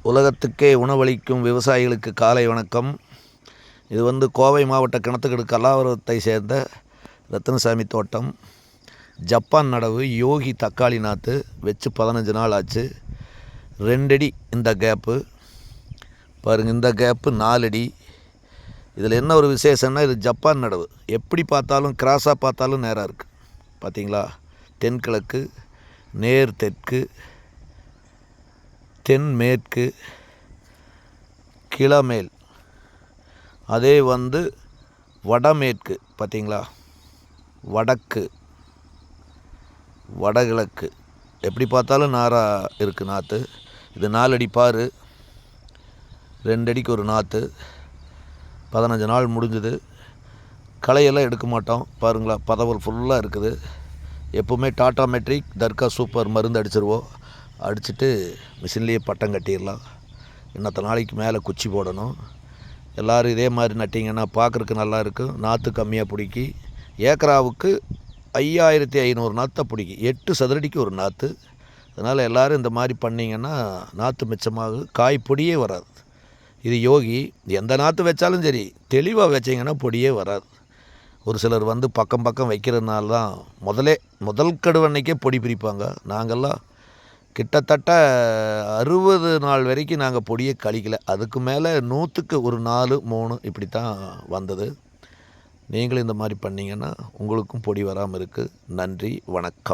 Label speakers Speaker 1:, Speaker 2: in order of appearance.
Speaker 1: உலகத்துக்கே உணவளிக்கும் விவசாயிகளுக்கு காலை வணக்கம். இது கோவை மாவட்ட கிணத்துக்கடு கல்லாவரத்தை சேர்ந்த ரத்தினசாமி தோட்டம். ஜப்பான் நடவு யோகி தக்காளி நாற்று வச்சு 15 நாள் ஆச்சு. 2 அடி இந்த கேப்பு பாருங்கள், இந்த கேப்பு 4 அடி. இதில் என்ன ஒரு விசேஷம்னா, இது ஜப்பான் நடவு. எப்படி பார்த்தாலும் கிராஸாக பார்த்தாலும் நேராக இருக்குது. பார்த்தீங்களா, தென்கிழக்கு, நேர் தெற்கு, தென்மேற்கு, கிழமேல், அதே வடமேற்கு, பார்த்திங்களா, வடக்கு, வடகிழக்கு, எப்படி பார்த்தாலும் நாராக இருக்குது நாற்று. இது 4 அடி பாரு, 2 அடிக்கு ஒரு நாற்று. 15 நாள் முடிஞ்சுது. களையெல்லாம் எடுக்க மாட்டோம். பாருங்களா, பதவல் ஃபுல்லாக இருக்குது. எப்போவுமே டாட்டா மெட்ரிக் தர்கா சூப்பர் மருந்து அடிச்சிருவோம். அடிச்சுட்டு மிஷின்லேயே பட்டம் கட்டிடலாம். இன்னத்த நாளைக்கு மேலே குச்சி போடணும். எல்லோரும் இதே மாதிரி நட்டிங்கன்னா பார்க்குறக்கு நல்லா இருக்கும். நாற்று கம்மியாக பிடிக்கி, ஏக்கராவுக்கு 5500 நாற்றை பிடிக்கி, 8 சதுரடிக்கு ஒரு நாற்று. அதனால் எல்லோரும் இந்த மாதிரி பண்ணிங்கன்னா நாற்று மிச்சமாகும், காய் பொடியே வராது. இது யோகி. எந்த நாற்று வச்சாலும் சரி, தெளிவாக வச்சிங்கன்னா பொடியே வராது. ஒரு சிலர் பக்கம் பக்கம் வைக்கிறதுனால தான் முதல் கடுவன்னைக்கே பொடி பிரிப்பாங்க. நாங்கள்லாம் கிட்டத்தட்ட 60 நாள் வரைக்கும் நாங்கள் பொடியை கழிக்கலை. அதுக்கு மேலே 100க்கு ஒரு 4, 3 இப்படி தான் வந்தது. நீங்களும் இந்த மாதிரி பண்ணிங்கன்னா உங்களுக்கும் பொடி வராமல் இருக்குது. நன்றி, வணக்கம்.